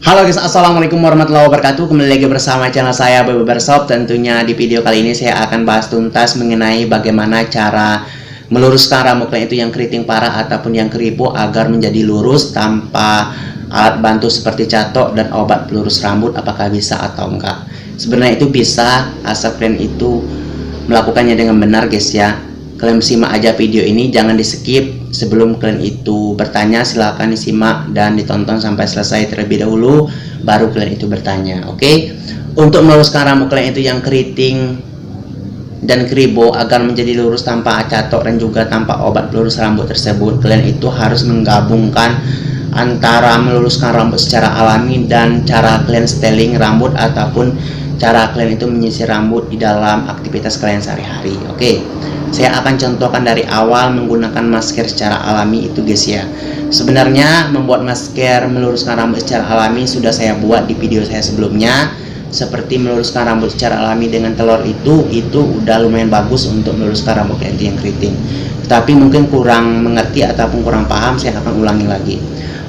Halo guys, assalamualaikum warahmatullahi wabarakatuh. Kembali lagi bersama channel saya Baby Barbershop. Tentunya di video kali ini saya akan bahas tuntas mengenai bagaimana cara meluruskan rambut kalian itu yang keriting parah ataupun yang keribu agar menjadi lurus tanpa alat bantu seperti catok dan obat pelurus rambut. Apakah bisa atau enggak? Sebenarnya itu bisa, asal kalian itu melakukannya dengan benar guys ya. Kalian simak aja video ini, jangan di skip. Sebelum kalian itu bertanya, silahkan disimak dan ditonton sampai selesai terlebih dahulu, baru kalian itu bertanya. Oke? Untuk meluruskan rambut kalian itu yang keriting dan keribo agar menjadi lurus tanpa catok dan juga tanpa obat pelurus rambut tersebut, kalian itu harus menggabungkan antara meluruskan rambut secara alami dan cara kalian styling rambut ataupun cara kalian itu menyisir rambut di dalam aktivitas kalian sehari-hari. Oke, saya akan contohkan dari awal menggunakan masker secara alami itu guys ya. Sebenarnya membuat masker meluruskan rambut secara alami sudah saya buat di video saya sebelumnya. Seperti meluruskan rambut secara alami dengan telur itu udah lumayan bagus untuk meluruskan rambut kalian yang keriting. Tapi mungkin kurang mengerti ataupun kurang paham, saya akan ulangi lagi.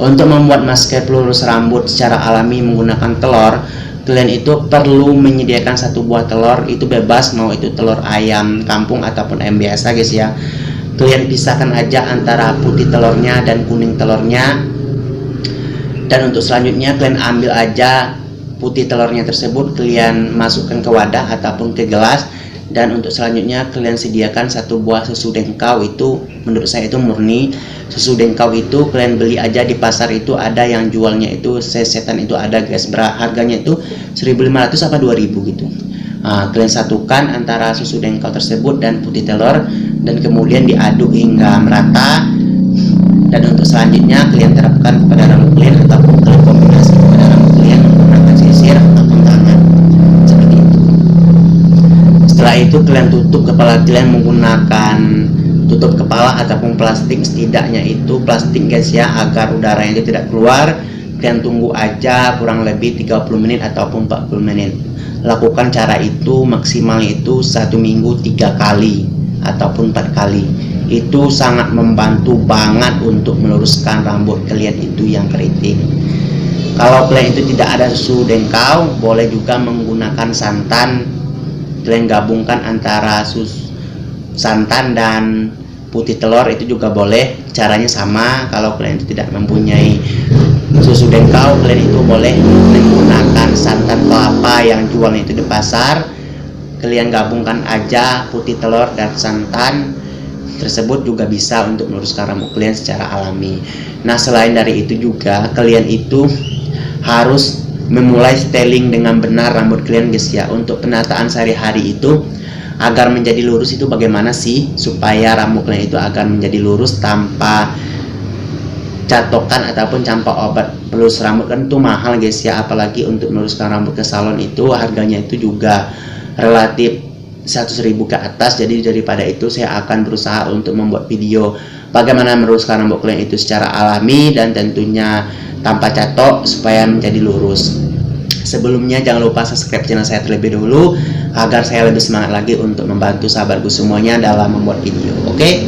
Untuk membuat masker pelurus rambut secara alami menggunakan telur, kalian itu perlu menyediakan satu buah telur, itu bebas mau itu telur ayam kampung ataupun ayam biasa guys ya. Kalian pisahkan aja antara putih telurnya dan kuning telurnya. Dan untuk selanjutnya kalian ambil aja putih telurnya tersebut, kalian masukkan ke wadah ataupun ke gelas. Dan untuk selanjutnya kalian sediakan satu buah susu dengkau, itu menurut saya itu murni. Susu dengkau itu kalian beli aja di pasar, itu ada yang jualnya itu sesetan itu ada guys, harganya itu 1.500 apa 2.000 gitu. Kalian satukan antara susu dengkau tersebut dan putih telur dan kemudian diaduk hingga merata. Dan untuk selanjutnya kalian terapkan kepada rambut kalian ataupun kalian kombinasi kepada rambut kalian menggunakan sisir ataupun tangan seperti itu. Setelah itu kalian tutup kepala kalian menggunakan tutup kepala ataupun plastik, setidaknya itu plastik guys ya, agar udaranya itu tidak keluar. Kalian tunggu aja kurang lebih 30 menit ataupun 40 menit. Lakukan cara itu maksimalnya itu 1 minggu 3 kali ataupun 4 kali. Itu sangat membantu banget untuk meluruskan rambut kalian itu yang keriting. Kalau kalian itu tidak ada susu dengkau, boleh juga menggunakan santan. Kalian gabungkan antara santan dan putih telur, itu juga boleh. Caranya sama. Kalau kalian itu tidak mempunyai susu dengkau, kalian itu boleh menggunakan santan kelapa yang jualnya itu di pasar. Kalian gabungkan aja putih telur dan santan tersebut, juga bisa untuk meluruskan rambut kalian secara alami. Nah, selain dari itu juga kalian itu harus memulai styling dengan benar rambut kalian guys ya. Untuk penataan sehari-hari itu agar menjadi lurus itu bagaimana sih supaya rambut kalian itu agar menjadi lurus tanpa catokan ataupun tanpa obat pelurus rambut? Kan itu mahal guys ya, apalagi untuk meluruskan rambut ke salon itu harganya itu juga relatif 100.000 ke atas. Jadi daripada itu saya akan berusaha untuk membuat video bagaimana meluruskan rambut kalian itu secara alami dan tentunya tanpa catok supaya menjadi lurus. Sebelumnya jangan lupa subscribe channel saya terlebih dahulu agar saya lebih semangat lagi untuk membantu sahabatku semuanya dalam membuat video. Oke?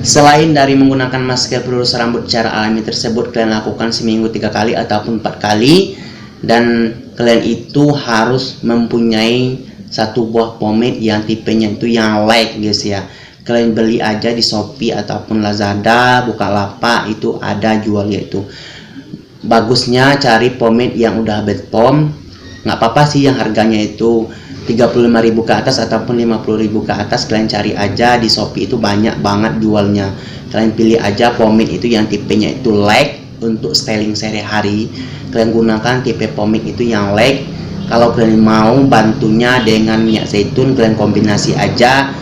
Selain dari menggunakan masker pelurus rambut secara alami tersebut, kalian lakukan seminggu 3 kali ataupun 4 kali. Dan kalian itu harus mempunyai satu buah pomade yang tipenya itu yang light guys ya. Kalian beli aja di Shopee ataupun Lazada, Bukalapak, itu ada jualnya itu. Bagusnya cari pomade yang udah bed pom. Nggak apa-apa sih yang harganya itu 35.000 ke atas ataupun 50.000 ke atas, kalian cari aja di Shopee, itu banyak banget jualnya. Kalian pilih aja pomade itu yang tipenya itu light untuk styling sehari-hari. Kalian gunakan tipe pomade itu yang light. Kalau kalian mau bantunya dengan minyak zaitun, kalian kombinasi aja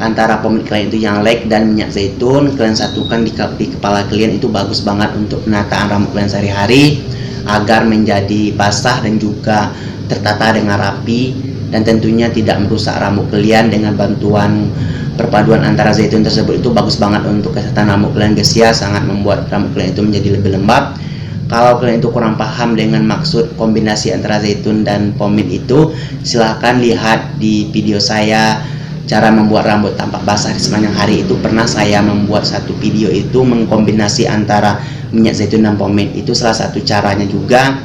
antara pomade kalian itu yang light dan minyak zaitun. Kalian satukan di kepala kalian, itu bagus banget untuk penataan rambut kalian sehari-hari agar menjadi basah dan juga tertata dengan rapi, dan tentunya tidak merusak rambut kalian. Dengan bantuan perpaduan antara zaitun tersebut, itu bagus banget untuk kesehatan rambut kalian guys ya, sangat membuat rambut kalian itu menjadi lebih lembab. Kalau kalian itu kurang paham dengan maksud kombinasi antara zaitun dan pomade itu, silahkan lihat di video saya cara membuat rambut tampak basah di sepanjang hari. Itu pernah saya membuat satu video itu mengkombinasi antara minyak zaitun dan pomade. Itu salah satu caranya juga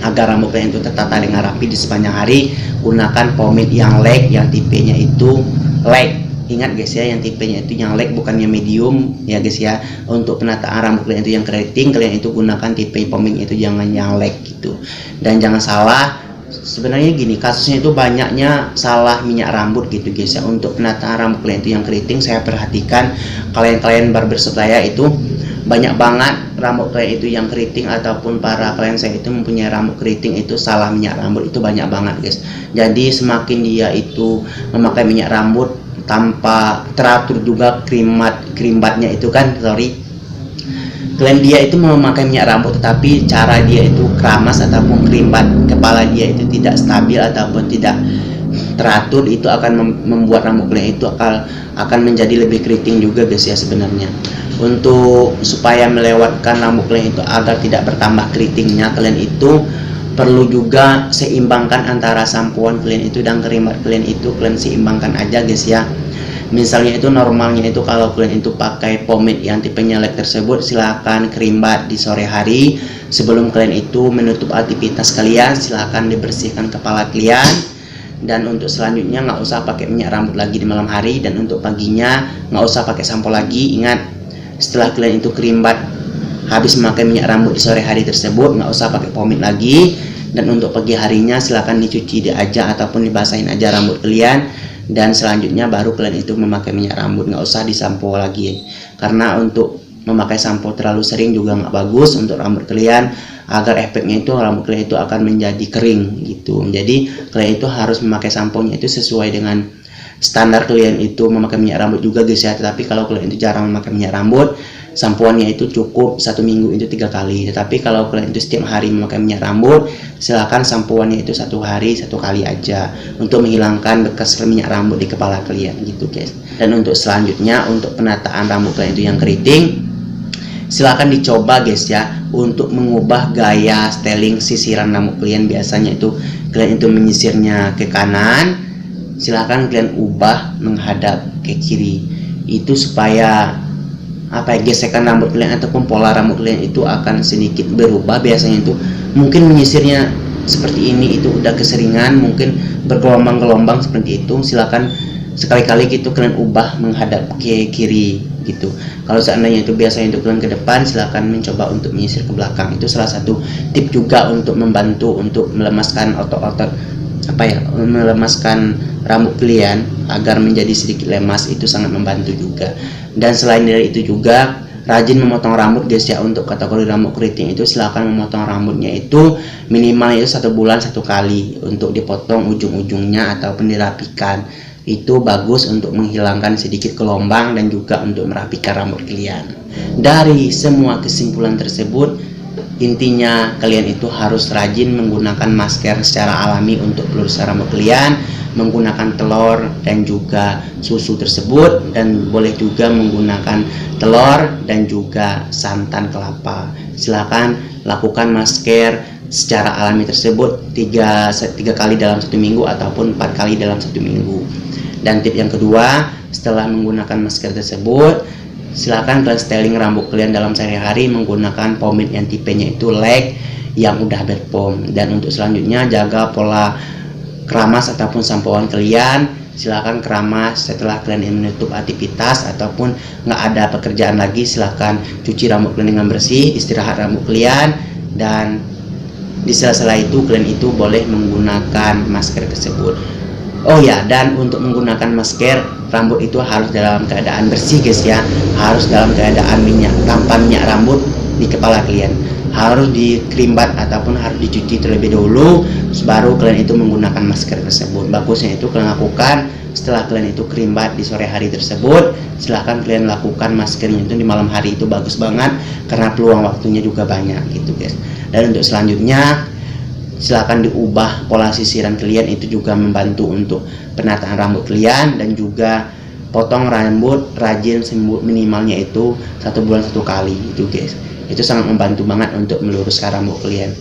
agar rambut kalian itu tertata dengan rapi di sepanjang hari. Gunakan pomade yang light, yang tipenya itu light. Ingat guys ya, yang tipenya itu yang light, bukannya medium ya guys ya. Untuk penataan rambut kalian itu yang keriting, kalian itu gunakan tipe pomade itu jangan yang light gitu. Dan jangan salah, sebenarnya gini, kasusnya itu banyaknya salah minyak rambut gitu guys ya. Untuk penataan rambut kalian itu yang keriting, saya perhatikan kalian barbershop saya itu banyak banget rambut kalian itu yang keriting, ataupun para klien saya itu mempunyai rambut keriting itu salah minyak rambut, itu banyak banget guys. Jadi semakin dia itu memakai minyak rambut tanpa teratur juga kerimbatnya itu kan, klien dia itu memakai minyak rambut tetapi cara dia itu keramas ataupun kerimbat kepala dia itu tidak stabil ataupun tidak teratur, itu akan membuat rambut kalian itu akan menjadi lebih keriting juga guys ya sebenarnya. Untuk supaya melewatkan rambut kalian itu agar tidak bertambah keritingnya, kalian itu perlu juga seimbangkan antara sampoan kalian itu dan kerimbat kalian itu, kalian seimbangkan aja guys ya. Misalnya itu normalnya itu kalau kalian itu pakai pomade yang tipenya light tersebut, silakan kerimbat di sore hari sebelum kalian itu menutup aktivitas kalian, silakan dibersihkan kepala kalian. Dan untuk selanjutnya nggak usah pakai minyak rambut lagi di malam hari, dan untuk paginya nggak usah pakai sampo lagi. Ingat, setelah kalian itu kerimbat habis memakai minyak rambut di sore hari tersebut, nggak usah pakai pomade lagi. Dan untuk pagi harinya silakan dicuci aja ataupun dibasahin aja rambut kalian, dan selanjutnya baru kalian itu memakai minyak rambut, nggak usah disampo lagi. Karena untuk memakai sampo terlalu sering juga nggak bagus untuk rambut kalian, agar efeknya itu rambut kalian itu akan menjadi kering gitu. Jadi kalian itu harus memakai samponya itu sesuai dengan standar kalian itu memakai minyak rambut juga guys ya. Tetapi kalau kalian itu jarang memakai minyak rambut, sampoannya itu cukup 1 minggu itu 3 kali. Tetapi kalau kalian itu setiap hari memakai minyak rambut, silakan sampoannya itu 1 hari 1 kali aja untuk menghilangkan bekas minyak rambut di kepala kalian gitu guys. Dan untuk selanjutnya, untuk penataan rambut kalian itu yang keriting, silakan dicoba guys ya untuk mengubah gaya styling sisiran rambut kalian. Biasanya itu kalian itu menyisirnya ke kanan, silakan kalian ubah menghadap ke kiri. Itu supaya gesekan rambut kalian ataupun pola rambut kalian itu akan sedikit berubah. Biasanya itu mungkin menyisirnya seperti ini itu udah keseringan, mungkin bergelombang-gelombang seperti itu. Silakan sekali-kali gitu kalian ubah menghadap ke kiri gitu. Kalau seandainya itu biasanya untuk kalian ke depan, silakan mencoba untuk menyisir ke belakang. Itu salah satu tip juga untuk membantu untuk melemaskan otot-otot melemaskan rambut kalian agar menjadi sedikit lemas. Itu sangat membantu juga. Dan selain dari itu juga rajin memotong rambut guys ya. Untuk kategori rambut keriting itu silakan memotong rambutnya itu minimal itu 1 bulan 1 kali untuk dipotong ujung-ujungnya ataupun dirapikan. Itu bagus untuk menghilangkan sedikit gelombang dan juga untuk merapikan rambut kalian. Dari semua kesimpulan tersebut, intinya kalian itu harus rajin menggunakan masker secara alami untuk pelurusan rambut kalian, menggunakan telur dan juga susu tersebut, dan boleh juga menggunakan telur dan juga santan kelapa. Silakan lakukan masker secara alami tersebut 3 kali dalam 1 minggu ataupun 4 kali dalam 1 minggu. Dan tip yang kedua, setelah menggunakan masker tersebut, silakan kalian styling rambut kalian dalam sehari-hari menggunakan pomade yang tipenya itu light yang udah berpom. Dan untuk selanjutnya, jaga pola keramas ataupun sampoan kalian. Silakan keramas setelah kalian menutup aktivitas ataupun nggak ada pekerjaan lagi, silakan cuci rambut kalian dengan bersih, istirahat rambut kalian, dan di sela-sela itu kalian itu boleh menggunakan masker tersebut. Oh ya, dan untuk menggunakan masker, rambut itu harus dalam keadaan bersih guys ya. Harus dalam keadaan tanpa minyak rambut di kepala kalian. Harus dikerimbat ataupun harus dicuci terlebih dahulu, baru kalian itu menggunakan masker tersebut. Bagusnya itu kalian lakukan setelah kalian itu kerimbat di sore hari tersebut. Silahkan kalian lakukan maskernya itu di malam hari, itu bagus banget karena peluang waktunya juga banyak gitu guys. Dan untuk selanjutnya, silakan diubah pola sisiran kalian, itu juga membantu untuk penataan rambut kalian. Dan juga potong rambut rajin minimalnya itu 1 bulan 1 kali itu guys. Itu sangat membantu banget untuk meluruskan rambut kalian.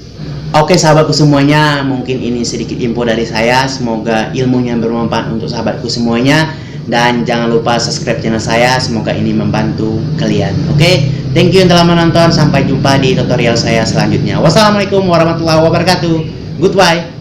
Oke sahabatku semuanya, mungkin ini sedikit info dari saya. Semoga ilmunya bermanfaat untuk sahabatku semuanya. Dan jangan lupa subscribe channel saya, semoga ini membantu kalian. Oke, Thank you yang telah menonton. Sampai jumpa di tutorial saya selanjutnya. Wassalamualaikum warahmatullahi wabarakatuh. Goodbye.